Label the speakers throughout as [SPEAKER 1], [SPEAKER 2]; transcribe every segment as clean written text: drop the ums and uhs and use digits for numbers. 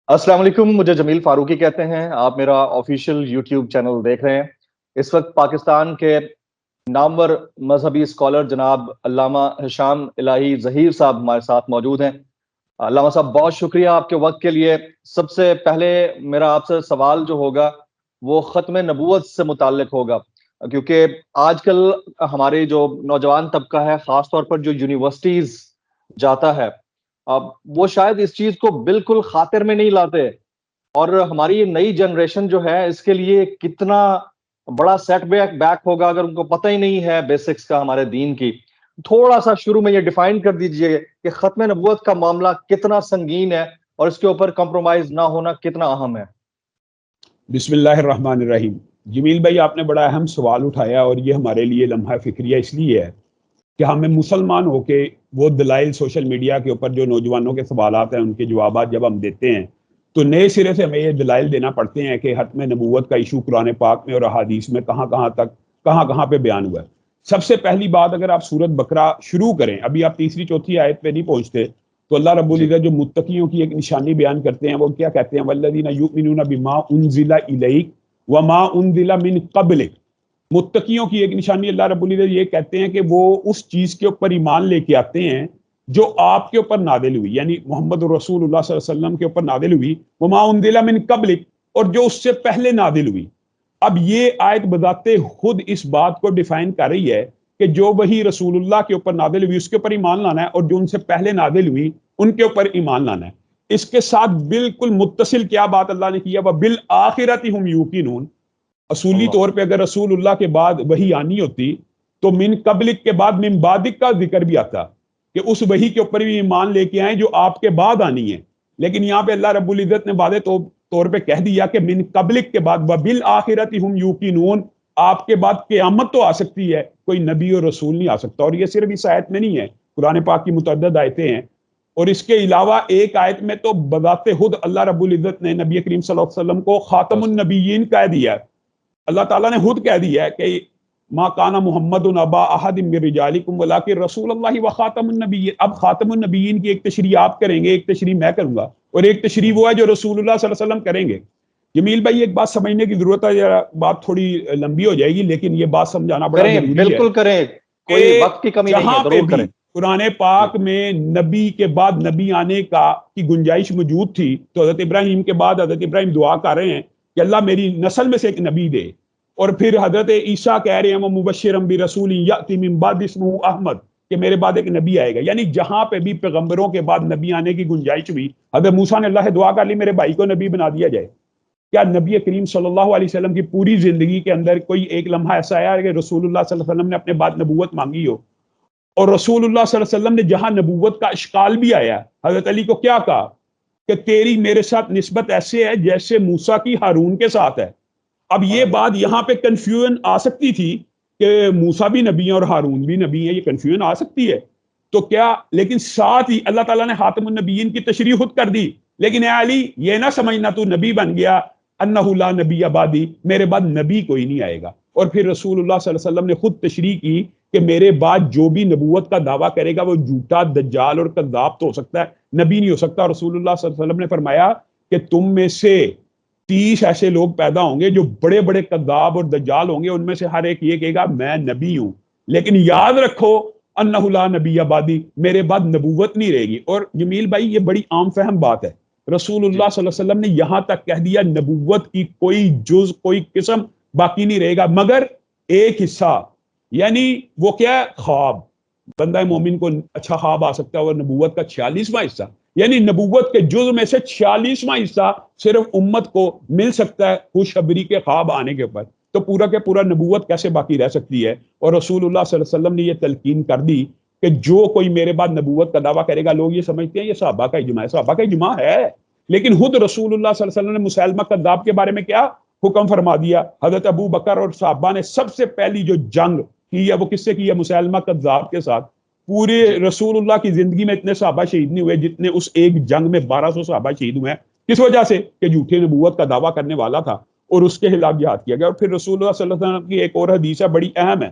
[SPEAKER 1] السلام علیکم، مجھے جمیل فاروقی کہتے ہیں. آپ میرا آفیشیل یوٹیوب چینل دیکھ رہے ہیں. اس وقت پاکستان کے نامور مذہبی اسکالر جناب علامہ ہشام الہی ظہیر صاحب ہمارے ساتھ موجود ہیں. علامہ صاحب، بہت شکریہ آپ کے وقت کے لیے. سب سے پہلے میرا آپ سے سوال جو ہوگا وہ ختم نبوت سے متعلق ہوگا، کیونکہ آج کل ہمارے جو نوجوان طبقہ ہے، خاص طور پر جو یونیورسٹیز جاتا ہے، اب وہ شاید اس چیز کو بالکل خاطر میں نہیں لاتے. اور ہماری یہ نئی جنریشن جو ہے اس کے لیے کتنا بڑا سیٹ بیک ہوگا اگر ان کو پتہ ہی نہیں ہے بیسکس کا ہمارے دین کی. تھوڑا سا شروع میں یہ ڈیفائن کر دیجئے کہ ختم نبوت کا معاملہ کتنا سنگین ہے اور اس کے اوپر کمپرومائز نہ ہونا کتنا اہم ہے.
[SPEAKER 2] بسم اللہ الرحمن الرحیم. جمیل بھائی، آپ نے بڑا اہم سوال اٹھایا اور یہ ہمارے لیے لمحہ فکریہ اس لیے ہے کہ ہمیں مسلمان ہو کے وہ دلائل سوشل میڈیا کے اوپر جو نوجوانوں کے سوالات ہیں ان کے جوابات جب ہم دیتے ہیں تو نئے سرے سے ہمیں یہ دلائل دینا پڑتے ہیں کہ ختم نبوت کا ایشو قرآن پاک میں اور احادیث میں کہاں پہ بیان ہوا ہے. سب سے پہلی بات، اگر آپ سورۃ بقرہ شروع کریں، ابھی آپ تیسری چوتھی آیت پہ نہیں پہنچتے، تو اللہ رب العزت جو متقیوں کی ایک نشانی بیان کرتے ہیں وہ کیا کہتے ہیں؟ والذین یؤمنون بما انزل الیک وما انزل من قبلک. متقیوں کی ایک نشانی اللہ رب العزت یہ کہتے ہیں کہ وہ اس چیز کے اوپر ایمان لے کے آتے ہیں جو آپ کے اوپر نازل ہوئی، یعنی محمد رسول اللہ صلی اللہ علیہ وسلم کے اوپر نازل ہوئی، وما انزل من قبلک، اور جو اس سے پہلے نازل ہوئی. اب یہ آیت بذات خود اس بات کو ڈیفائن کر رہی ہے کہ جو وہی رسول اللہ کے اوپر نازل ہوئی اس کے اوپر ایمان لانا ہے، اور جو ان سے پہلے نازل ہوئی ان کے اوپر ایمان لانا ہے. اس کے ساتھ بالکل متصل کیا بات اللہ نے کیا؟ وَبِالْآخِرَةِ هُمْ يُوقِنُونَ. اصولی طور پہ اگر رسول اللہ کے بعد وہی آنی ہوتی تو من قبلک کے بعد من بعدک کا ذکر بھی آتا کہ اس وہی کے اوپر بھی ایمان لے کے آئیں جو آپ کے بعد آنی ہے. لیکن یہاں پہ اللہ رب العزت نے واضح طور پہ کہہ دیا کہ من قبلک کے بعد وَبِالْآخِرَةِ هُمْ يُوقِنُونَ. آپ کے بعد قیامت تو آ سکتی ہے، کوئی نبی اور رسول نہیں آ سکتا. اور یہ صرف اس آیت میں نہیں ہے، قرآن پاک کی متعدد آیتیں ہیں. اور اس کے علاوہ ایک آیت میں تو بذات خود اللہ رب العزت نے نبی کریم صلی اللہ علیہ وسلم کو خاتم النبیین کہہ دیا ہے. اللہ تعالیٰ نے خود کہہ دیا ہے کہ ما کان محمد ابا احد من رجالکم ولکن رسول اللہ وخاتم النبیین. اب خاتم النبیین کی ایک تشریح آپ کریں گے، ایک تشریح میں کروں گا، اور ایک تشریح وہ ہے جو رسول اللہ صلی اللہ علیہ وسلم کریں گے. جمیل بھائی، ایک بات سمجھنے کی ضرورت ہے، بات تھوڑی لمبی ہو جائے گی لیکن یہ بات سمجھانا بڑا ضروری ہے.
[SPEAKER 1] بالکل کریں، کوئی وقت کی کمی نہیں ہے، ضرور کریں.
[SPEAKER 2] قرآن پاک میں نبی کے بعد نبی آنے کی گنجائش موجود تھی تو حضرت ابراہیم کے بعد حضرت ابراہیم دعا کر رہے ہیں کہ اللہ میری نسل میں سے ایک نبی دے. اور پھر حضرت عیسیٰ کہہ رہے ہیں وَمُبَشِّرًا بِرَسُولٍ يَأْتِي مِن بَعْدِهِ اسْمُهُ احمد، کہ میرے بعد ایک نبی آئے گا. یعنی جہاں پہ بھی پیغمبروں کے بعد نبی آنے کی گنجائش ہوئی، حضرت موسیٰ نے اللہ سے دعا کر لی میرے بھائی کو نبی بنا دیا جائے. کیا نبی کریم صلی اللہ علیہ وسلم کی پوری زندگی کے اندر کوئی ایک لمحہ ایسا آیا کہ رسول اللہ صلی اللہ علیہ وسلم نے اپنے بعد نبوت مانگی ہو؟ اور رسول اللہ صلی اللہ علیہ وسلم نے جہاں نبوت کا اشکال بھی آیا، حضرت علی کو کیا کہا کہ تیری میرے ساتھ نسبت ایسے ہے جیسے موسیٰ کی ہارون کے ساتھ ہے. اب یہ بات یہاں پہ کنفیوژن آ سکتی تھی کہ موسیٰ بھی نبی ہیں اور ہارون بھی نبی ہیں، یہ کنفیوژن آ سکتی ہے تو کیا؟ لیکن ساتھ ہی اللہ تعالیٰ نے خاتم النبیین کی تشریح خود کر دی. لیکن اے علی، یہ نہ سمجھنا تو نبی بن گیا، انہ لا نبی بعدی، میرے بعد نبی کوئی نہیں آئے گا. اور پھر رسول اللہ صلی اللہ علیہ وسلم نے خود تشریح کی کہ میرے بعد جو بھی نبوت کا دعویٰ کرے گا وہ جھوٹا، دجال اور کذاب تو ہو سکتا ہے، نبی نہیں ہو سکتا. رسول اللہ صلی اللہ علیہ وسلم نے فرمایا کہ تم میں سے 30 ایسے لوگ پیدا ہوں گے جو بڑے بڑے کذاب اور دجال ہوں گے، ان میں سے ہر ایک یہ کہے گا میں نبی ہوں، لیکن یاد رکھو انہ لا نبی بعدی، میرے بعد نبوت نہیں رہے گی. اور جمیل بھائی، یہ بڑی عام فہم بات ہے. رسول اللہ صلی اللہ علیہ وسلم نے یہاں تک کہہ دیا نبوت کی کوئی جز، کوئی قسم باقی نہیں رہے گا مگر ایک حصہ. یعنی وہ کیا ہے؟ خواب. بندہ مومن کو اچھا خواب آ سکتا ہے، اور نبوت کا 46واں حصہ، یعنی نبوت کے جز میں سے 46واں حصہ صرف امت کو مل سکتا ہے خوشخبری کے خواب آنے کے اوپر. تو پورا کے پورا نبوت کیسے باقی رہ سکتی ہے؟ اور رسول اللہ صلی اللہ علیہ وسلم نے یہ تلقین کر دی کہ جو کوئی میرے بعد نبوت کا دعویٰ کرے گا، لوگ یہ سمجھتے ہیں یہ صحابہ کا اجماع ہے. صحابہ کا اجماع ہے، لیکن خود رسول اللہ صلی اللہ علیہ وسلم نے مسیلمہ کذاب کے بارے میں کیا حکم فرما دیا؟ حضرت ابو بکر اور صحابہ نے سب سے پہلی جو جنگ کی ہے وہ کس سے کی ہے؟ مسیلمہ کذاب کے ساتھ. پورے رسول اللہ کی زندگی میں اتنے صحابہ شہید نہیں ہوئے جتنے اس ایک جنگ میں 1200 صحابہ شہید ہوئے ہیں. کس وجہ سے؟ کہ جھوٹے نبوت کا دعویٰ کرنے والا تھا اور اس کے خلاف جہاد کیا گیا. اور پھر رسول اللہ صلی اللہ علیہ وسلم کی ایک اور حدیث ہے، بڑی اہم ہے.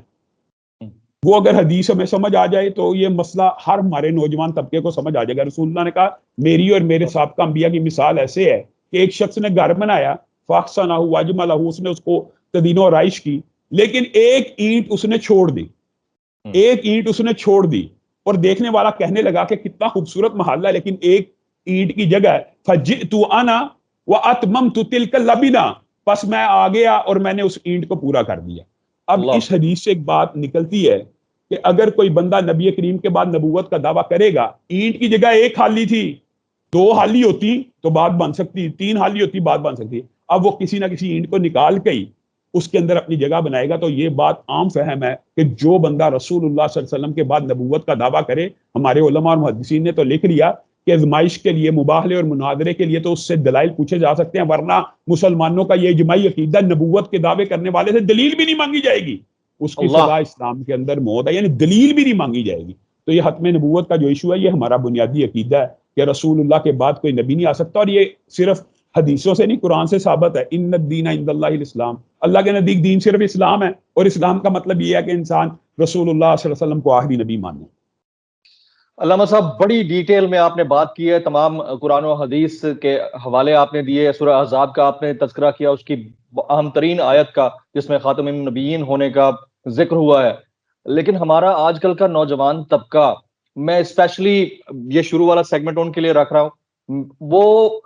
[SPEAKER 2] وہ اگر حدیث ہمیں سمجھ آ جائے تو یہ مسئلہ ہر ہمارے نوجوان طبقے کو سمجھ آ جائے گا. رسول اللہ نے کہا میری اور میرے سابقہ انبیاء کی مثال ایسے ہے کہ ایک شخص نے گھر بنایا, فاخسنہ واجملہ, اس نے اس کو تدین و آرائش کی, لیکن ایک اینٹ اس نے چھوڑ دی, ایک اینٹ اس نے چھوڑ دی, اور دیکھنے والا کہنے لگا کہ کتنا خوبصورت محلہ ہے, لیکن ایک اینٹ کی جگہ فجئت انا واتممت تلک اللبنہ, پس میں آ گیا اور میں نے اس اینٹ کو پورا کر دیا. اب اس حدیث سے ایک بات نکلتی ہے کہ اگر کوئی بندہ نبی کریم کے بعد نبوت کا دعویٰ کرے گا, اینٹ کی جگہ ایک حالی تھی, 2 حالی ہوتی تو بات بن سکتی, 3 حالی ہوتی بات بن سکتی, اب وہ کسی نہ کسی اینٹ کو نکال کے ہی اس کے اندر اپنی جگہ بنائے گا. تو یہ بات عام فہم ہے کہ جو بندہ رسول اللہ صلی اللہ علیہ وسلم کے بعد نبوت کا دعویٰ کرے, ہمارے علماء اور محدثین نے تو لکھ لیا کہ آزمائش کے لیے, مباہلے اور مناظرے کے لیے تو اس سے دلائل پوچھے جا سکتے ہیں, ورنہ مسلمانوں کا یہ اجماعی عقیدہ نبوت کے دعوے کرنے والے سے دلیل بھی نہیں مانگی جائے گی, اس کی سزا اسلام کے اندر موت ہے, یعنی دلیل بھی نہیں مانگی جائے گی. تو یہ ختم نبوت کا جو ایشو ہے, یہ ہمارا بنیادی عقیدہ ہے کہ رسول اللہ کے بعد کوئی نبی نہیں آ سکتا, اور یہ صرف حدیثوں سے نہیں, قرآن سے ثابت ہے. ان الدین عند اللہ الاسلام, اللہ کے نزدیک دین صرف اسلام ہے, اور اسلام کا مطلب یہ ہے کہ انسان رسول اللہ صلی اللہ علیہ وسلم کو آخری نبی مانے.
[SPEAKER 1] علامہ صاحب بڑی ڈیٹیل میں آپ نے بات کی ہے, تمام قرآن و حدیث کے حوالے آپ نے دیے, سورہ احزاب کا آپ نے تذکرہ کیا, اس کی اہم ترین آیت کا جس میں خاتم النبیین ہونے کا ذکر ہوا ہے. لیکن ہمارا آج کل کا نوجوان طبقہ, میں اسپیشلی یہ شروع والا سیگمنٹ ان کے لیے رکھ رہا ہوں, وہ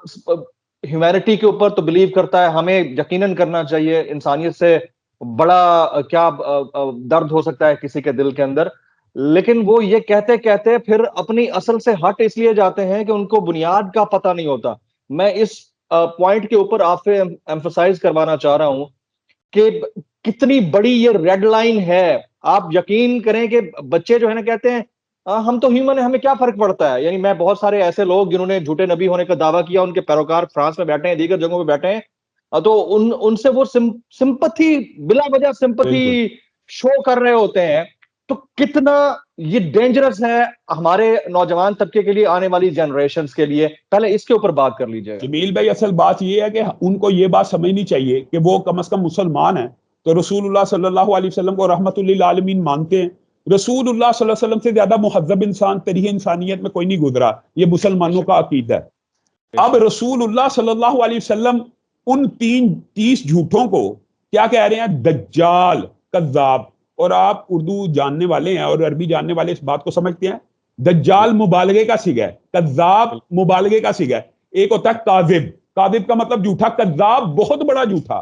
[SPEAKER 1] ہیومینٹی کے اوپر تو بلیو کرتا ہے, ہمیں یقیناً کرنا چاہیے, انسانیت سے بڑا کیا درد ہو سکتا ہے کسی کے دل کے اندر, لیکن وہ یہ کہتے کہتے پھر اپنی اصل سے ہٹ اس لیے جاتے ہیں کہ ان کو بنیاد کا پتہ نہیں ہوتا. میں اس پوائنٹ کے اوپر آپ سے ایمفسائز کروانا چاہ رہا ہوں کہ کتنی بڑی یہ ریڈ لائن ہے. آپ یقین کریں کہ بچے جو ہے نا کہتے ہیں ہم تو ہیومن ہیں, ہمیں کیا فرق پڑتا ہے. یعنی میں بہت سارے ایسے لوگ جنہوں نے جھوٹے نبی ہونے کا دعویٰ کیا, ان کے پیروکار فرانس میں بیٹھے ہیں, دیگر جگہوں پہ بیٹھے ہیں, تو ان سے وہ سمپتھی, بلا وجہ سمپتھی شو کر رہے ہوتے ہیں. تو کتنا یہ ڈینجرس ہے ہمارے نوجوان طبقے کے لیے, آنے والی جنریشنز کے لیے. پہلے اس کے اوپر بات کر لیجئے.
[SPEAKER 2] جمیل بھائی, اصل بات یہ ہے کہ ان کو یہ بات سمجھنی چاہیے کہ وہ کم از کم مسلمان ہیں تو رسول اللہ صلی اللہ علیہ وسلم کو رحمت للعالمین مانتے ہیں. رسول اللہ صلی اللہ علیہ وسلم سے زیادہ مہذب انسان تاریخ انسانیت میں کوئی نہیں گزرا, یہ مسلمانوں کا عقیدہ ہے. اب رسول اللہ صلی اللہ علیہ وسلم ان 30 جھوٹوں کو کیا کہہ رہے ہیں؟ دجال, کذاب. اور آپ اردو جاننے والے ہیں اور عربی جاننے والے اس بات کو سمجھتے ہیں, دجال مبالغے کا صیغہ ہے, کذاب مبالغے کا صیغہ ہے. ایک ہوتا ہے کاذب, کاذب کا مطلب جھوٹا, کذاب بہت بڑا جھوٹا,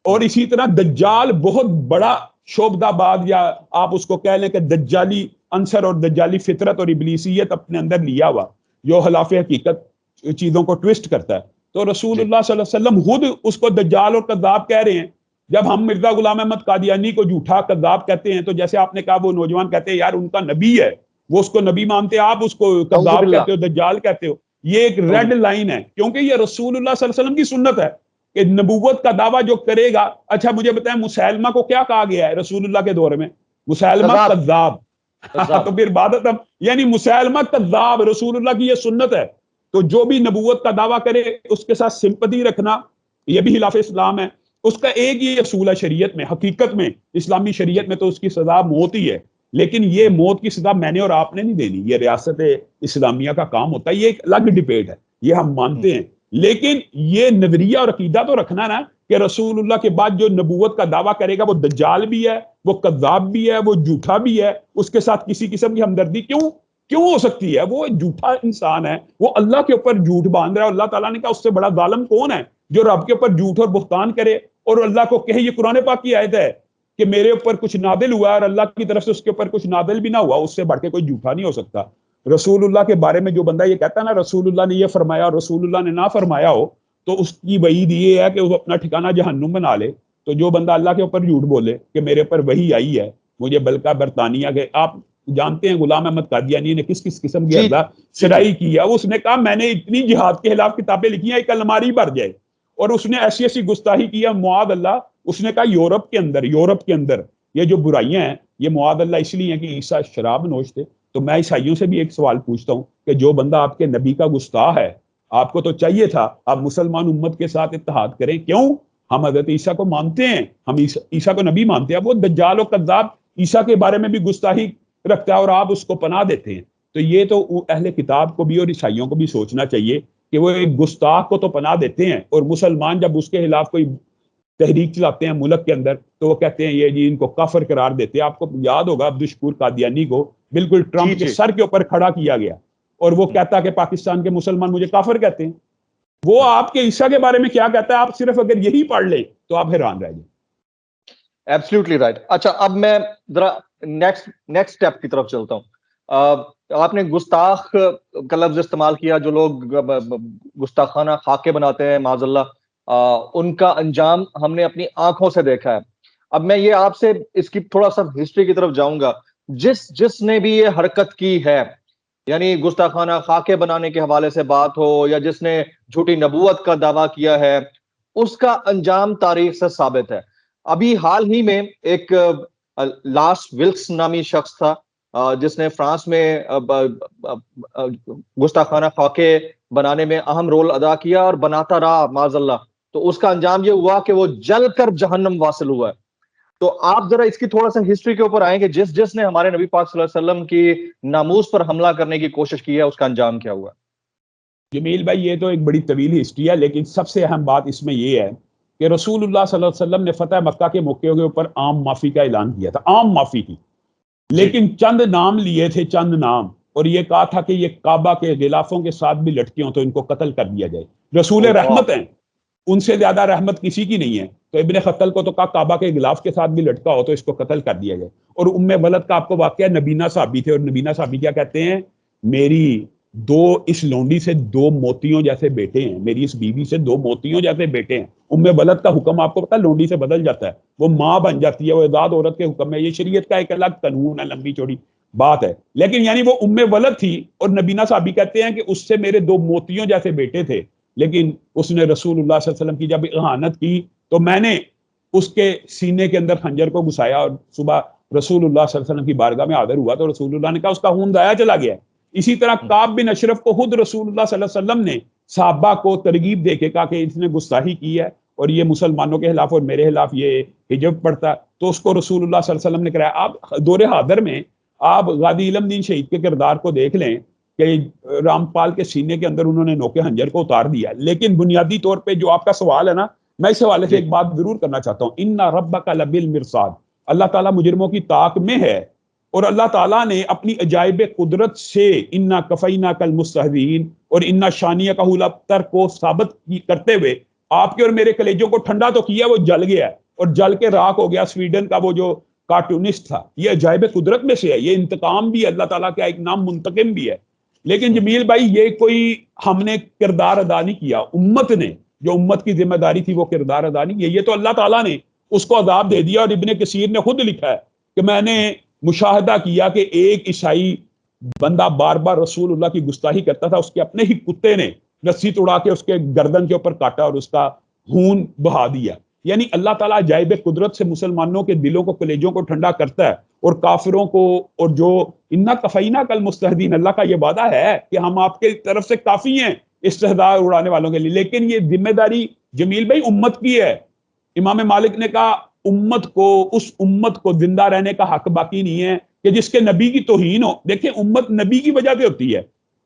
[SPEAKER 2] اور اسی طرح دجال بہت بڑا شعبدہ باد, یا آپ اس کو کہہ لیں کہ دجالی عنصر اور دجالی فطرت اور ابلیسیت اپنے اندر لیا ہوا, جو خلاف حقیقت چیزوں کو ٹویسٹ کرتا ہے. تو رسول اللہ صلی اللہ علیہ وسلم خود اس کو دجال اور کذاب کہہ رہے ہیں. جب ہم مرزا غلام احمد قادیانی کو جھوٹا کذاب کہتے ہیں, تو جیسے آپ نے کہا وہ نوجوان کہتے ہیں یار ان کا نبی ہے, وہ اس کو نبی مانتے ہیں, آپ اس کو کذاب کہتے ہو, دجال کہتے ہو. یہ ایک ریڈ لائن ہے, کیونکہ یہ رسول اللہ صلی اللہ علیہ وسلم کی سنت ہے کہ نبوت کا دعویٰ جو کرے گا. اچھا مجھے بتائیں, مسلمہ کو کیا کہا گیا ہے رسول اللہ کے دور میں؟ مسلمہ کذاب. تو پھر بات یعنی مسلمہ کذاب, رسول اللہ کی یہ سنت ہے. تو جو بھی نبوت کا دعویٰ کرے اس کے ساتھ سمپتی رکھنا, یہ بھی خلاف اسلام ہے. اس کا ایک ہی اصول ہے شریعت میں, حقیقت میں اسلامی شریعت میں تو اس کی سزا موت ہی ہے. لیکن یہ موت کی سزا میں نے اور آپ نے نہیں دینی, یہ ریاست اسلامیہ کا کام ہوتا ہے. یہ ایک الگ ڈیبیٹ ہے, یہ ہم مانتے ہیں. لیکن یہ نظریہ اور عقیدہ تو رکھنا نا کہ رسول اللہ کے بعد جو نبوت کا دعویٰ کرے گا وہ دجال بھی ہے, وہ کذاب بھی ہے, وہ جھوٹا بھی ہے, اس کے ساتھ کسی قسم کی ہمدردی کیوں ہو سکتی ہے؟ وہ جھوٹا انسان ہے, وہ اللہ کے اوپر جھوٹ باندھ رہا ہے. اللہ تعالیٰ نے کہا اس سے بڑا ظالم کون ہے جو رب کے اوپر جھوٹ اور بہتان کرے اور اللہ کو کہے. یہ قرآن پاک کی آیت ہے کہ میرے اوپر کچھ نازل ہوا اور اللہ کی طرف سے اس کے اوپر کچھ نازل بھی نہ ہوا, اس سے بڑھ کے کوئی جھوٹا نہیں ہو سکتا. رسول اللہ کے بارے میں جو بندہ یہ کہتا ہے نا رسول اللہ نے یہ فرمایا اور رسول اللہ نے نہ فرمایا ہو, تو اس کی وعید یہ ہے کہ وہ اپنا ٹھکانہ جہنم بنا لے. تو جو بندہ اللہ کے اوپر جھوٹ بولے کہ میرے اوپر وحی آئی ہے, مجھے بلکہ برطانیہ کے, آپ جانتے ہیں غلام احمد قادیانی نے کس کس قسم کی اللہ سرائی کی ہے. اس نے کہا میں نے اتنی جہاد کے خلاف کتابیں لکھی ہیں ایک الماری بھر جائے, اور اس نے ایسی گستاخی کی ہے معاذ اللہ. اس نے کہا یورپ کے اندر یہ جو برائیاں ہیں یہ معاذ اللہ اس لیے ہیں کہ عیسیٰ شراب نوش تھے. تو میں عیسائیوں سے بھی ایک سوال پوچھتا ہوں کہ جو بندہ آپ کے نبی کا گستاخ ہے, آپ کو تو چاہیے تھا آپ مسلمان امت کے ساتھ اتحاد کریں. کیوں؟ ہم حضرت عیسیٰ کو مانتے ہیں, ہم عیسیٰ کو نبی مانتے ہیں. وہ دجال و کذاب عیسیٰ کے بارے میں بھی گستاخی رکھتا ہے اور آپ اس کو پناہ دیتے ہیں. تو یہ تو اہل کتاب کو بھی اور عیسائیوں کو بھی سوچنا چاہیے کہ وہ ایک گستاخ کو تو پناہ دیتے ہیں، اور مسلمان جب اس کے خلاف کوئی تحریک چلاتے ہیں ملک کے اندر تو وہ کہتے ہیں یہ جی ان کو کافر قرار دیتے ہیں. آپ کو یاد ہوگا عبدالشکور قادیانی کو بالکل ٹرمپ کے سر کے اوپر کھڑا کیا گیا اور وہ کہتا کہ پاکستان کے مسلمان مجھے کافر کہتے ہیں. وہ آپ کے عیسیٰ کے بارے میں کیا کہتا ہے، آپ صرف اگر یہی پڑھ لیں تو آپ حیران رہ جائیں.
[SPEAKER 1] Absolutely right. اچھا اب میں ذرا نیکسٹ سٹیپ کی طرف چلتا ہوں. آپ نے گستاخ کا لفظ استعمال کیا. جو لوگ گستاخانہ خاکے بناتے ہیں معاذ اللہ، ان کا انجام ہم نے اپنی آنکھوں سے دیکھا ہے. اب میں یہ آپ سے اس کی تھوڑا سا ہسٹری کی طرف جاؤں گا. جس نے بھی یہ حرکت کی ہے، یعنی گستاخانہ خاکے بنانے کے حوالے سے بات ہو یا جس نے جھوٹی نبوت کا دعویٰ کیا ہے، اس کا انجام تاریخ سے ثابت ہے. ابھی حال ہی میں ایک لاس ولکس نامی شخص تھا جس نے فرانس میں گستاخانہ خاکے بنانے میں اہم رول ادا کیا اور بناتا رہا معاذ اللہ. تو اس کا انجام یہ ہوا کہ وہ جل کر جہنم واصل ہوا ہے. تو آپ ذرا اس کی تھوڑا سا ہسٹری کے اوپر آئیں کہ جس نے ہمارے نبی پاک صلی اللہ علیہ وسلم کی ناموس پر حملہ کرنے کی کوشش کی ہے، اس کا انجام کیا ہوا؟
[SPEAKER 2] جمیل بھائی یہ تو ایک بڑی طویل ہسٹری ہے، لیکن سب سے اہم بات اس میں یہ ہے کہ رسول اللہ صلی اللہ علیہ وسلم نے فتح مکہ کے موقع کے اوپر عام معافی کا اعلان کیا تھا، عام معافی کی، لیکن چند نام لیے تھے، چند نام، اور یہ کہا تھا کہ یہ کعبہ کے غلافوں کے ساتھ بھی لٹکے ہوں تو ان کو قتل کر دیا جائے. رسول رحمت ہیں، ان سے زیادہ رحمت کسی کی نہیں ہے. تو ابن خطل کو تو کہا کعبہ کے غلاف کے ساتھ بھی لٹکا ہو تو اس کو قتل کر دیا جائے. اور ام ولد کا آپ کو واقعہ نبینہ صحابی تھے، اور نبینہ صحابی کیا کہتے ہیں، میری اس لونڈی سے 2 موتیوں جیسے بیٹے ہیں، میری اس بیوی سے 2 موتیوں جیسے بیٹے ہیں. ام ولد کا حکم آپ کو پتا لونڈی سے بدل جاتا ہے، وہ ماں بن جاتی ہے، وہ آزاد عورت کے حکم ہے. یہ شریعت کا ایک الگ قانون ہے، لمبی چوڑی بات ہے. لیکن یعنی وہ ام ولد تھی، اور نبینہ صحابی کہتے ہیں کہ اس سے میرے 2 موتیوں جیسے بیٹے تھے. لیکن اس نے رسول اللہ صلی اللہ علیہ وسلم کی جب اہانت کی تو میں نے اس کے سینے کے اندر خنجر کو گھسایا، اور صبح رسول اللہ صلی اللہ علیہ وسلم کی بارگاہ میں حاضر ہوا تو رسول اللہ نے کہا اس کا خون ضائع چلا گیا. اسی طرح کعب بن اشرف کو خود رسول اللہ صلی اللہ علیہ وسلم نے صحابہ کو ترغیب دے کے کہا کہ اس نے گستاخی کی ہے اور یہ مسلمانوں کے خلاف اور میرے خلاف یہ حجب پڑتا ہے، تو اس کو رسول اللہ صلی اللہ علیہ وسلم نے کرایا. آپ دور حاضر میں آپ غازی علم دین شہید کے کردار کو دیکھ لیں کہ رامپال کے سینے کے اندر انہوں نے نوکے خنجر کو اتار دیا. لیکن بنیادی طور پہ جو آپ کا سوال ہے نا، میں اس حوالے سے ایک بات ضرور کرنا چاہتا ہوں. ان ربک لبالمرصاد، اللہ تعالیٰ مجرموں کی طاق میں ہے، اور اللہ تعالیٰ نے اپنی عجائب قدرت سے انا کفیناک المستہزئین اور انا شانیک هو الابتر کو ثابت کرتے ہوئے آپ کے اور میرے کلیجوں کو ٹھنڈا تو کیا، وہ جل گیا اور جل کے راکھ ہو گیا. سویڈن کا وہ جو کارٹونسٹ تھا، یہ عجائب قدرت میں سے ہے، یہ انتقام بھی اللہ تعالیٰ کا ایک نام منتقم بھی ہے. لیکن جمیل بھائی یہ کوئی ہم نے کردار ادا نہیں کیا، امت نے جو امت کی ذمہ داری تھی وہ کردار ادا نہیں کیا. یہ تو اللہ تعالیٰ نے اس کو عذاب دے دیا. اور ابن کثیر نے خود لکھا ہے کہ میں نے مشاہدہ کیا کہ ایک عیسائی بندہ بار بار رسول اللہ کی گستاخی کرتا تھا، اس کے اپنے ہی کتے نے رسی توڑا کے اس کے گردن کے اوپر کاٹا اور اس کا خون بہا دیا. یعنی اللہ تعالیٰ عجائب قدرت سے مسلمانوں کے دلوں کو کلیجوں کو ٹھنڈا کرتا ہے، اور کافروں کو، اور جو انا کفیناک المستہزئین، اللہ کا یہ وعدہ ہے کہ ہم آپ کے طرف سے کافی ہیں استہزاء اڑانے والوں کے لیے. لیکن یہ ذمہ داری جمیل بھائی امت کی ہے. امام مالک نے کہا اس امت کو زندہ رہنے کا حق باقی نہیں ہے کہ جس کے نبی کی توہین ہو. دیکھیں امت نبی کی وجہ سے ہوتی ہے،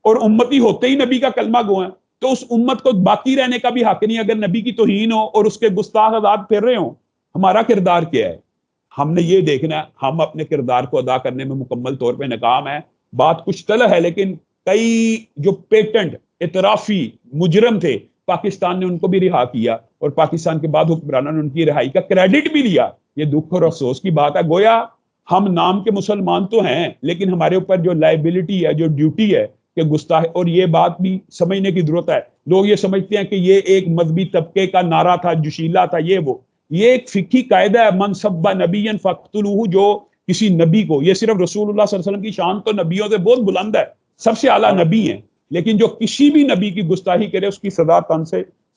[SPEAKER 2] اور امتی ہوتے ہی نبی کا کلمہ گو ہے، تو اس امت کو باقی رہنے کا بھی حق نہیں اگر نبی کی توہین ہو اور اس کے گستاخ آزاد پھر رہے ہوں. ہمارا کردار کیا ہے؟ ہم نے یہ دیکھنا ہے ہم اپنے کردار کو ادا کرنے میں مکمل طور پہ ناکام ہے. بات کچھ طلح ہے، لیکن کئی جو پیٹنٹ اعترافی مجرم تھے پاکستان نے ان کو بھی رہا کیا، اور پاکستان کے بعد حکمرانوں نے ان کی رہائی کا کریڈٹ بھی لیا. یہ دکھ اور افسوس کی بات ہے. گویا ہم نام کے مسلمان تو ہیں، لیکن ہمارے اوپر جو لائبلٹی ہے، جو ڈیوٹی ہے کہ گستاخ، اور یہ بات بھی سمجھنے کی ضرورت ہے. لوگ یہ سمجھتے ہیں کہ یہ ایک مذہبی طبقے کا نعرہ تھا، جوشیلا تھا، یہ ایک فقہی قاعدہ ہے، من سب نبی فاقتلوہ، جو کسی نبی کو، یہ صرف رسول اللہ صلی اللہ علیہ وسلم کی شان تو نبیوں سے بہت بلند ہے، سب سے اعلیٰ نبی ہیں، لیکن جو کسی بھی نبی کی گستاخی کرے اس کی سزا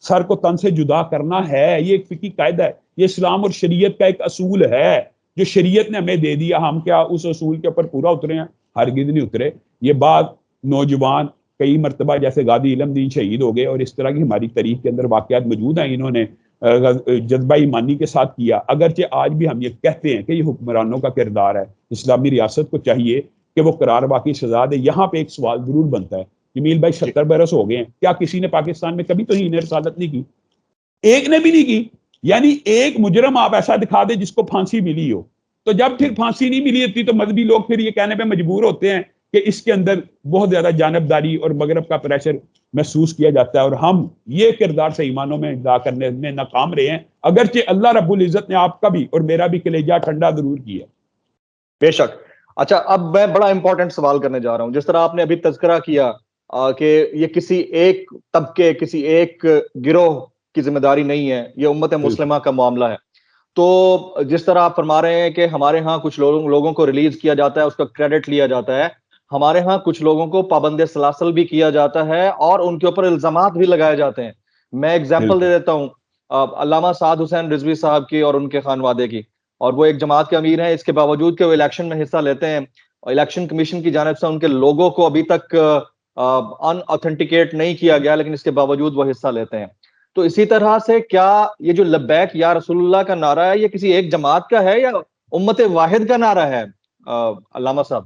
[SPEAKER 2] سر کو تن سے جدا کرنا ہے. یہ ایک فقہی قاعدہ ہے، یہ اسلام اور شریعت کا ایک اصول ہے جو شریعت نے ہمیں دے دیا. ہم کیا اس اصول کے اوپر پورا اترے ہیں؟ ہرگز نہیں اترے. یہ بات نوجوان کئی مرتبہ جیسے غازی علم دین شہید ہو گئے، اور اس طرح کی ہماری تاریخ کے اندر واقعات موجود ہیں. انہوں نے جذبہ ایمانی کے ساتھ کیا. اگرچہ آج بھی ہم یہ کہتے ہیں کہ یہ حکمرانوں کا کردار ہے, اسلامی ریاست کو چاہیے کہ وہ قرار واقعی سزا دے. یہاں پہ ایک سوال ضرور بنتا ہے, جمیل بھائی 70 برس ہو گئے ہیں, کیا کسی نے پاکستان میں کبھی توہین رسالت نہیں کی؟ ایک نے بھی نہیں کی. یعنی ایک مجرم آپ ایسا دکھا دے جس کو پھانسی ملی ہو, تو جب پھر پھانسی نہیں ملی ہوتی تو مذہبی لوگ پھر یہ کہنے پہ مجبور ہوتے ہیں کہ اس کے اندر بہت زیادہ جانبداری اور مغرب کا پریشر محسوس کیا جاتا ہے, اور ہم یہ کردار سے ایمانوں میں ادا کرنے میں ناکام رہے ہیں, اگرچہ اللہ رب العزت نے آپ کا بھی اور میرا بھی کلیجہ ٹھنڈا ضرور کیا.
[SPEAKER 1] بے شک. اچھا, اب میں بڑا امپورٹنٹ سوال کرنے جا رہا ہوں. جس طرح آپ نے ابھی تذکرہ کیا کہ یہ کسی ایک طبقے, کسی ایک گروہ کی ذمہ داری نہیں ہے, یہ امت مسلمہ کا معاملہ ہے. تو جس طرح آپ فرما رہے ہیں کہ ہمارے ہاں کچھ لوگوں کو ریلیز کیا جاتا ہے, اس کا کریڈٹ لیا جاتا ہے, ہمارے ہاں کچھ لوگوں کو پابند سلاسل بھی کیا جاتا ہے اور ان کے اوپر الزامات بھی لگائے جاتے ہیں. میں ایگزامپل دے دیتا ہوں علامہ سعد حسین رضوی صاحب کی اور ان کے خانوادے کی, اور وہ ایک جماعت کے امیر ہیں. اس کے باوجود کہ وہ الیکشن میں حصہ لیتے ہیں, الیکشن کمیشن کی جانب سے ان کے لوگوں کو ابھی تک ان اتھینٹیکیٹ نہیں کیا گیا, لیکن اس کے باوجود وہ حصہ لیتے ہیں. تو اسی طرح سے کیا یہ جو لبیک یا رسول اللہ کا نعرہ ہے, یہ کسی ایک جماعت کا ہے یا امت واحد کا نعرہ ہے علامہ صاحب؟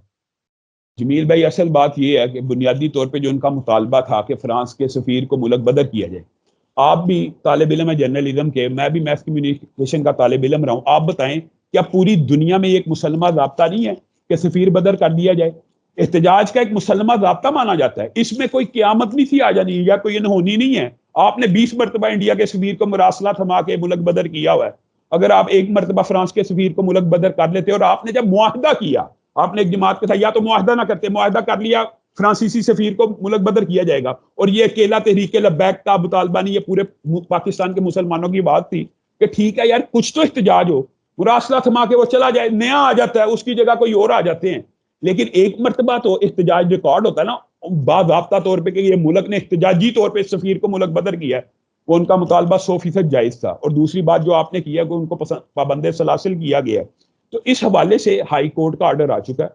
[SPEAKER 2] جمیل بھائی, اصل بات یہ ہے کہ بنیادی طور پہ جو ان کا مطالبہ تھا کہ فرانس کے سفیر کو ملک بدر کیا جائے, آپ بھی طالب علم ہیں جرنلزم کے, میں بھی میس کمیونیکیشن کا طالب علم رہا ہوں, آپ بتائیں کیا پوری دنیا میں ایک مسلمہ ضابطہ نہیں ہے کہ سفیر بدر کر دیا جائے؟ احتجاج کا ایک مسلمہ ضابطہ مانا جاتا ہے. اس میں کوئی قیامت نہیں تھی آ جانی یا کوئی انہونی نہیں ہے. آپ نے 20 مرتبہ انڈیا کے سفیر کو مراسلہ تھما کے ملک بدر کیا ہوا ہے. اگر آپ ایک مرتبہ فرانس کے سفیر کو ملک بدر کر لیتے, اور آپ نے جب معاہدہ کیا, آپ نے ایک جماعت کے ساتھ یا تو معاہدہ نہ کرتے, معاہدہ کر لیا فرانسیسی سفیر کو ملک بدر کیا جائے گا, اور یہ اکیلا تحریک لبیک کا مطالبہ نہیں, یہ پورے پاکستان کے مسلمانوں کی بات تھی کہ ٹھیک ہے یار کچھ تو احتجاج ہو, مراسلہ تھما کے وہ چلا جائے, نیا آ جاتا ہے, اس کی جگہ کوئی اور آ جاتے ہیں. لیکن ایک مرتبہ تو احتجاج ریکارڈ ہوتا ہے نا باضابطہ طور پہ کہ یہ ملک نے احتجاجی طور پہ سفیر کو ملک بدر کیا ہے, وہ ان کا مطالبہ 100% جائز تھا. اور دوسری بات جو آپ نے کیا کہ ان کو پابند سلاسل کیا گیا ہے, تو اس حوالے سے ہائی کورٹ کا آرڈر آ چکا ہے.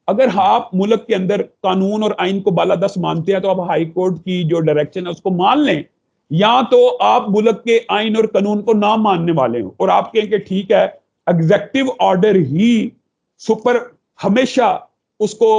[SPEAKER 2] اگر آپ ملک کے اندر قانون اور آئین کو بالادست مانتے ہیں تو آپ ہائی کورٹ کی جو ڈائریکشن ہے اس کو مان لیں, یا تو آپ ملک کے آئین اور قانون کو نہ ماننے والے ہوں اور آپ کہیں کہ ٹھیک ہے ایگزیکٹو آرڈر ہی سپر ہمیشہ اس کو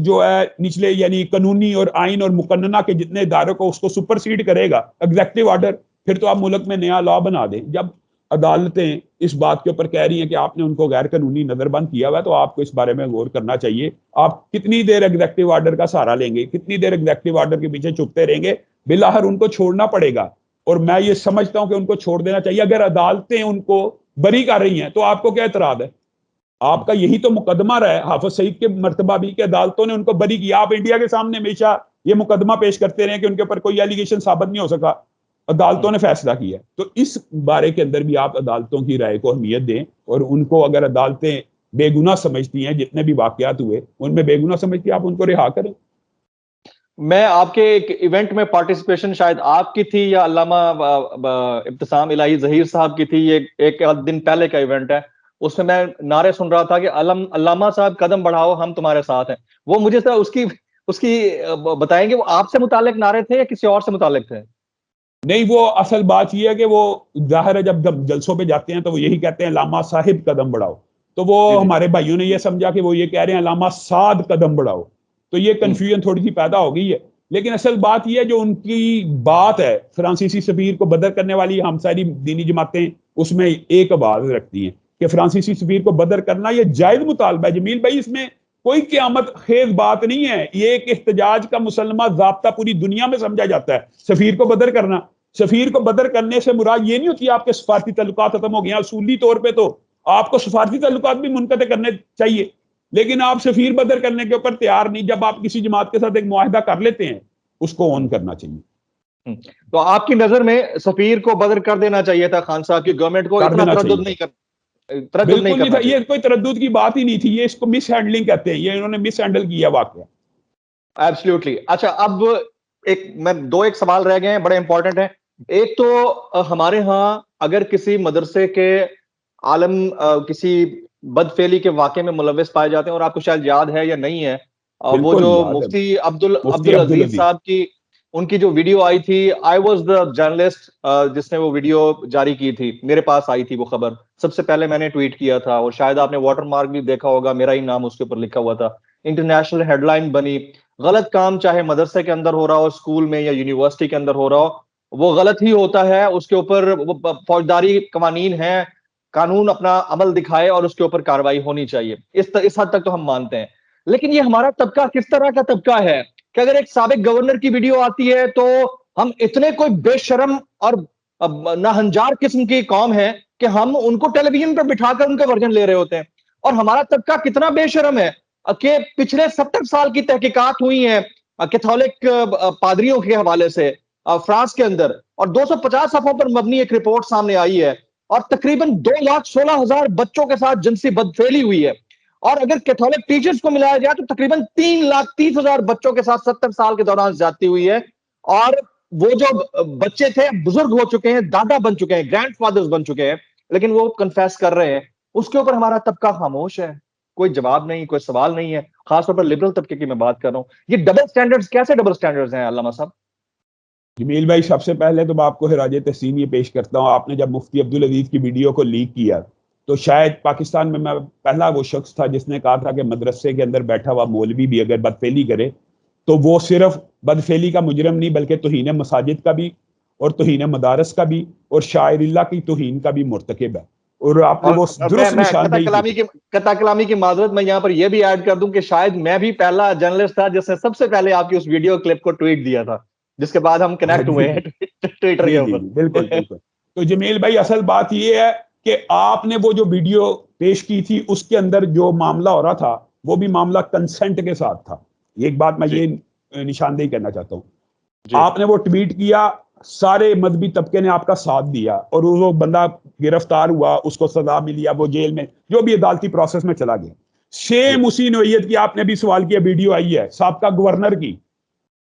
[SPEAKER 2] جو ہے نچلے یعنی قانونی اور آئین اور مقننہ کے جتنے اداروں کو اس کو سپرسیڈ کرے گا ایگزیکٹو آرڈر, پھر تو آپ ملک میں نیا لا بنا دیں. جب عدالتیں اس بات کے اوپر کہہ رہی ہیں کہ آپ نے ان کو غیر قانونی نظر بند کیا ہوا ہے, تو آپ کو اس بارے میں غور کرنا چاہیے. آپ کتنی دیر ایگزیکٹو آرڈر کا سہارا لیں گے, کتنی دیر ایگزیکٹو آرڈر کے پیچھے چھپتے رہیں گے؟ بالآخر ان کو چھوڑنا پڑے گا, اور میں یہ سمجھتا ہوں کہ ان کو چھوڑ دینا چاہیے. اگر عدالتیں ان کو بری کر رہی ہیں تو آپ کو کیا اعتراض ہے؟ آپ کا یہی تو مقدمہ رہا ہے حافظ سعید کے مرتبہ بھی کہ عدالتوں نے ان کو بری کیا. آپ انڈیا کے سامنے ہمیشہ یہ مقدمہ پیش کرتے رہے کہ ان کے اوپر کوئی ایلیگیشن ثابت نہیں ہو سکا, عدالتوں نے فیصلہ کیا. تو اس بارے کے اندر بھی آپ عدالتوں کی رائے کو اہمیت دیں, اور ان کو اگر عدالتیں بے گناہ سمجھتی ہیں, جتنے بھی واقعات ہوئے ان میں بے گناہ سمجھتی ہیں, آپ ان کو رہا کریں.
[SPEAKER 1] میں آپ کے ایک ایونٹ میں پارٹیسپیشن شاید آپ کی تھی یا علامہ ابتسام الہی ظہیر صاحب کی تھی, یہ ایک دن پہلے کا ایونٹ ہے, اس میں نعرے سن رہا تھا کہ علامہ صاحب قدم بڑھاؤ ہم تمہارے ساتھ ہیں. وہ مجھے اس کی بتائیں گے وہ آپ سے متعلق نعرے تھے یا کسی اور سے متعلق تھے؟
[SPEAKER 2] نہیں, وہ اصل بات یہ ہے کہ وہ ظاہر ہے جب جلسوں پہ جاتے ہیں تو وہ یہی کہتے ہیں علامہ صاحب قدم بڑھاؤ, تو وہ ہمارے بھائیوں نے یہ سمجھا کہ وہ یہ کہہ رہے ہیں علامہ سعد قدم بڑھاؤ, تو یہ کنفیوژن تھوڑی سی پیدا ہو گئی ہے. لیکن اصل بات یہ ہے جو ان کی بات ہے فرانسیسی سفیر کو بدر کرنے والی, ہم ساری دینی جماعتیں اس میں ایک آواز رکھتی ہیں کہ فرانسیسی سفیر کو بدر کرنا یہ جائز مطالبہ ہے. جمیل بھائی, اس میں کوئی قیامت خیز بات نہیں ہے, یہ ایک احتجاج کا مسلمہ ضابطہ پوری دنیا میں سمجھا جاتا ہے سفیر کو بدر کرنا. سفیر کو بدر کرنے سے مراد یہ نہیں ہوتی آپ کے سفارتی تعلقات ختم ہو گئے ہیں. اصولی طور پہ تو آپ کو سفارتی تعلقات بھی منقطع کرنے چاہیے, لیکن آپ سفیر بدر کرنے کے اوپر تیار نہیں. جب آپ کسی جماعت کے ساتھ ایک معاہدہ کر لیتے ہیں اس کو اون کرنا چاہیے.
[SPEAKER 1] تو آپ کی نظر میں سفیر کو بدر کر دینا چاہیے تھا خان صاحب کی گورنمنٹ کو, اتنا تردد نہیں کرنا چاہیے.
[SPEAKER 2] یہ کوئی تردد کی بات ہی نہیں تھی, یہ اس کو مس ہینڈلنگ کہتے ہیں, یہ انہوں نے مس ہینڈل کیا واقعہ.
[SPEAKER 1] ایبسلیوٹلی. اچھا, اب ایک سوال رہ گئے ہیں بڑے امپورٹنٹ ہیں. ایک تو ہمارے ہاں اگر کسی مدرسے کے عالم کسی بدفعلی کے واقعے میں ملوث پائے جاتے ہیں, اور آپ کو شاید یاد ہے یا نہیں ہے, وہ جو مفتی عبدالعزیز صاحب کی ان کی جو ویڈیو آئی تھی, آئی واز دا جرنلسٹ جس نے وہ ویڈیو جاری کی تھی, میرے پاس آئی تھی وہ خبر, سب سے پہلے میں نے ٹویٹ کیا تھا, اور شاید آپ نے واٹر مارک بھی دیکھا ہوگا, میرا ہی نام اس کے اوپر لکھا ہوا تھا. انٹرنیشنل ہیڈ لائن بنی. غلط کام چاہے مدرسے کے اندر ہو رہا ہو, اسکول میں یا یونیورسٹی کے اندر ہو رہا ہو, وہ غلط ہی ہوتا ہے. اس کے اوپر فوجداری قوانین ہیں, قانون اپنا عمل دکھائے اور اس کے اوپر کاروائی ہونی چاہیے. اس حد تک تو ہم مانتے ہیں. لیکن یہ ہمارا طبقہ کس طرح کا طبقہ ہے کہ اگر ایک سابق گورنر کی ویڈیو آتی ہے تو ہم اتنے کوئی بے شرم اور ناہنجار قسم کی قوم ہے کہ ہم ان کو ٹیلی ویژن پر بٹھا کر ان کا ورژن لے رہے ہوتے ہیں. اور ہمارا طبقہ کتنا بے شرم ہے کہ پچھلے 70 سال کی تحقیقات ہوئی ہیں کیتھولک پادریوں کے حوالے سے فرانس کے اندر, اور 250 صفحوں پر مبنی ایک رپورٹ سامنے آئی ہے, اور تقریباً 2,16,000 بچوں کے ساتھ جنسی بدفعلی ہوئی ہے. اور اگر کیتھولک ٹیچرز کو ملایا جائے تو تقریباً 3,30,000 بچوں کے ساتھ 70 سال کے دوران زیادتی ہوئی ہے. اور وہ جو بچے تھے بزرگ ہو چکے ہیں, دادا بن چکے ہیں, گرینڈ فادرز بن چکے ہیں, لیکن وہ کنفیس کر رہے ہیں. اس کے اوپر ہمارا طبقہ خاموش ہے, کوئی جواب نہیں, کوئی سوال نہیں ہے. خاص طور پر لبرل طبقے کی میں بات کر رہا ہوں. یہ ڈبل سٹینڈرڈز کیسے ڈبل سٹینڈرڈز ہیں علامہ صاحب؟
[SPEAKER 2] جمیل بھائی, سب سے پہلے تو میں آپ کو خراج تحسین یہ پیش کرتا ہوں, آپ نے جب مفتی عبدالعزیز کی ویڈیو کو لیک کیا تو شاید پاکستان میں پہلا وہ شخص تھا جس نے کہا تھا کہ مدرسے کے اندر بیٹھا ہوا مولوی بھی اگر بدفعلی کرے تو وہ صرف بدفعلی کا مجرم نہیں بلکہ توہین مساجد کا بھی, اور توہین مدارس کا بھی, اور شاعر اللہ کی توہین کا بھی مرتکب ہے. اور آپ نے وہ درست نشاندہی کی.
[SPEAKER 1] قطع کلامی کی معذرت میں یہاں پر یہ بھی ایڈ کر دوں کہ شاید میں بھی پہلا جرنلسٹ تھا جس نے سب سے پہلے آپ کی اس ویڈیو کلپ کو ٹویٹ دیا تھا, جس کے بعد ہم کنیکٹ ہوئے ہیں ٹویٹر کے اوپر.
[SPEAKER 2] بالکل بالکل. تو جمیل بھائی, اصل بات یہ ہے کہ آپ نے وہ جو ویڈیو پیش کی تھی اس کے اندر جو معاملہ ہو رہا تھا وہ بھی معاملہ کنسنٹ کے ساتھ تھا. ایک بات میں یہ نشاندہی کرنا چاہتا ہوں, آپ نے وہ ٹویٹ کیا, سارے مذہبی طبقے نے آپ کا ساتھ دیا, اور وہ بندہ گرفتار ہوا, اس کو سزا ملی, وہ جیل میں جو بھی عدالتی پروسیس میں چلا گیا. سیم اسی نوعیت کی آپ نے بھی سوال کیا ویڈیو آئی ہے سابقہ گورنر کی.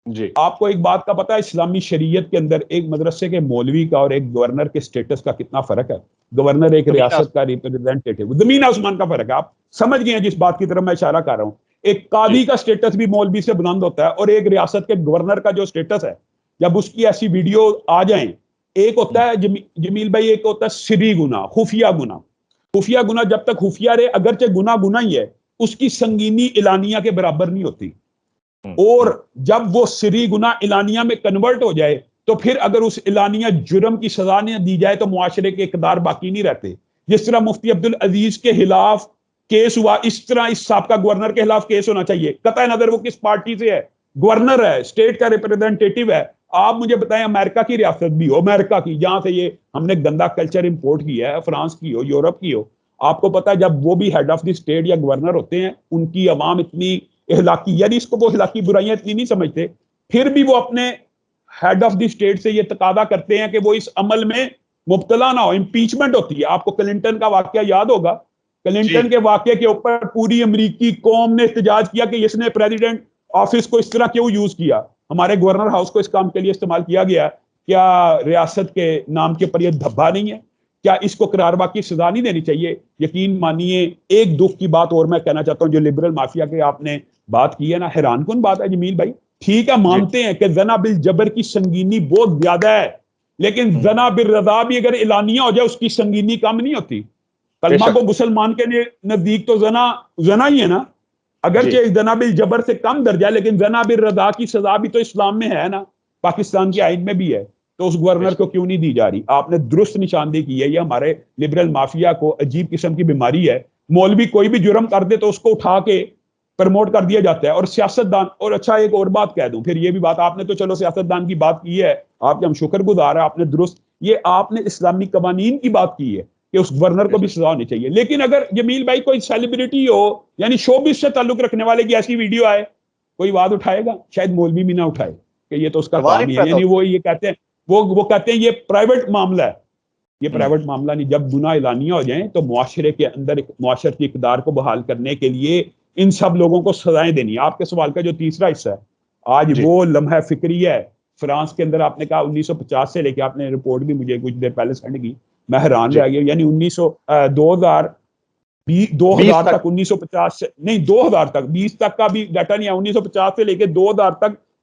[SPEAKER 1] جی,
[SPEAKER 2] آپ کو ایک بات کا پتا ہے, اسلامی شریعت کے اندر ایک مدرسے کے مولوی کا اور ایک گورنر کے سٹیٹس کا کتنا فرق ہے. گورنر ایک ریاست کا ریپرزینٹیٹیو, زمین آسمان کا فرق ہے. آپ سمجھ گئے ہیں جس بات کی طرف میں اشارہ کر رہا ہوں. ایک قاضی کا سٹیٹس بھی مولوی سے بلند ہوتا ہے, اور ایک ریاست کے گورنر کا جو سٹیٹس ہے جب اس کی ایسی ویڈیو آ جائیں, ایک ہوتا ہے جمیل بھائی, ایک ہوتا ہے سری گناہ, خفیہ گناہ. خفیہ گناہ جب تک خفیہ رہے اگرچہ گناہ ہی ہے, اس کی سنگینی اعلانیہ کے برابر نہیں ہوتی. اور جب وہ سری گناہ اعلانیہ میں کنورٹ ہو جائے تو پھر اگر اس اعلانیہ جرم کی سزا نہ دی جائے تو معاشرے کے اقدار باقی نہیں رہتے. جس طرح مفتی عبدالعزیز کے خلاف کیس ہوا, اس طرح اس سابقہ گورنر کے خلاف کیس ہونا چاہیے, قطع نظر وہ کس پارٹی سے ہے. گورنر ہے, اسٹیٹ کا ریپرزینٹیٹیو ہے. آپ مجھے بتائیں امریکہ کی ریاست بھی ہو, امریکہ کی جہاں سے یہ ہم نے گندا کلچر امپورٹ کیا ہے, فرانس کی ہو, یورپ کی ہو, آپ کو پتا ہے جب وہ بھی ہیڈ آف دی اسٹیٹ یا گورنر ہوتے ہیں ان کی عوام اتنی اخلاقی, یعنی اس کو وہ اخلاقی برائیاں اتنی نہیں سمجھتے, پھر بھی وہ اپنے ہیڈ آف دی اسٹیٹ سے یہ تقاضا کرتے ہیں کہ وہ اس عمل میں مبتلا نہ ہو. امپیچمنٹ ہوتی ہے. آپ کو کلنٹن کا واقعہ یاد ہوگا, کلنٹن کے واقعے کے اوپر پوری امریکی قوم نے احتجاج کیا کہ اس نے پریزیڈنٹ آفس کو اس طرح کیوں یوز کیا, ہمارے گورنر ہاؤس کو اس کام کے لیے استعمال کیا گیا, کیا ریاست کے نام کے پر یہ دھبا نہیں ہے, کیا اس کو قراربا کی سزا نہیں دینی چاہیے. یقین مانیے ایک دکھ کی بات اور میں کہنا چاہتا ہوں, جو لبرل مافیا کے آپ نے بات کی ہے نا, حیران کن بات ہے جمیل بھائی. ٹھیک ہے, مانتے ہیں کہ زنا بالجبر کی سنگینی بہت زیادہ ہے, لیکن زنا بالرضا بھی اگر اعلانیہ ہو جائے اس کی سنگینی کم نہیں ہوتی. کلمہ کو مسلمان کے نزدیک تو زنا ہی ہے نا, اگرچہ زنا بالجبر سے کم درجہ ہے, لیکن زنا بالرضا کی سزا بھی تو اسلام میں ہے نا, پاکستان کے آئین میں بھی ہے. تو اس گورنر کو کیوں نہیں دی جا رہی؟ آپ نے درست نشاندہی کی ہے, یہ ہمارے لبرل مافیا کو عجیب قسم کی بیماری ہے. مولوی کوئی بھی جرم کر دے تو اس کو اٹھا کے پرموٹ کر دیا جاتا ہے, اور سیاستدان. اور اچھا ایک اور بات کہہ دوں, پھر یہ بھی بات, آپ نے تو چلو سیاستدان کی بات کی ہے, آپ کے ہم شکر گزار ہیں, آپ نے درست, یہ آپ نے اسلامی قوانین کی بات کی ہے کہ اس گورنر کو بھی سزا ہونی چاہیے. لیکن اگر جمیل بھائی کوئی سیلیبریٹی ہو, یعنی شوبز سے تعلق رکھنے والے کی ایسی ویڈیو آئے, کوئی بات اٹھائے گا؟ شاید مولوی بھی نہ اٹھائے کہ یہ تو اس کا کام ہی ہے. یعنی وہ یہ کہتے ہیں, وہ کہتے ہیں یہ پرائیویٹ معاملہ ہے. یہ پرائیویٹ معاملہ نہیں. جب گناہ اعلانیہ ہو جائیں تو معاشرے کے اندر معاشرتی اقدار کو بحال کرنے کے لیے ان سب لوگوں کو سزائیں دینی. آپ کے سوال کا جو تیسرا حصہ ہے, آج وہ لمحہ فکری ہے فرانس کے اندر. آپ نے کہا 1950 سے لے کے, آپ نے رپورٹ بھی مجھے کچھ دیر پہلے سینڈ کی, میں حیران رہ گیا. یعنی 2000 تک 1950 سے نہیں 2000 تک, 20 تک کا بھی ڈیٹا نہیں ہے, 1950 سے لے کے 2000 تک